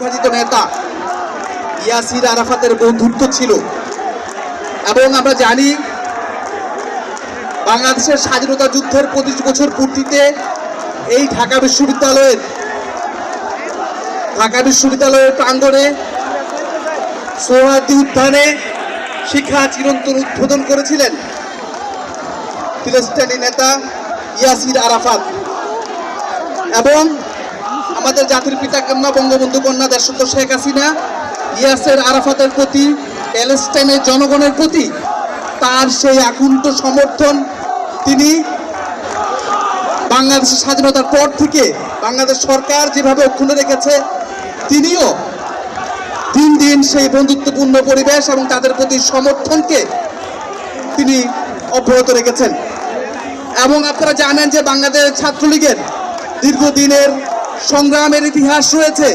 বিভাজিত নেতা ইয়াসির আরাফাতের বন্ধুত্ব ছিল এবং আমরা জানি বাংলাদেশের স্বাধীনতা যুদ্ধের 25 বছর পূর্তিতে এই ঢাকা বিশ্ববিদ্যালয়ের প্রাঙ্গণে সোহরাওয়ার্দী উদ্যানে শিক্ষা চিরন্তন উদ্বোধন করেছিলেন ফিলিস্তিনি নেতা ইয়াসির আরাফাত এবং আমাদের জাতির পিতা কন্যা বঙ্গবন্ধু কন্যা দেশরত্ন শেখ হাসিনা ইয়াসির আরাফাতের প্রতি প্যালেস্টাইনের জনগণের প্রতি তার সেই আকুণ্ঠ সমর্থন তিনি বাংলাদেশের স্বাধীনতার পর থেকে বাংলাদেশ সরকার যেভাবে অক্ষুণ্ণ রেখেছে তিনিও দিন দিন সেই বন্ধুত্বপূর্ণ পরিবেশ এবং তাদের প্রতি সমর্থনকে তিনি অব্যাহত রেখেছেন। এবং আপনারা জানেন যে বাংলাদেশ ছাত্রলীগের দীর্ঘদিনের সংগ্রামের ইতিহাস রয়েছে।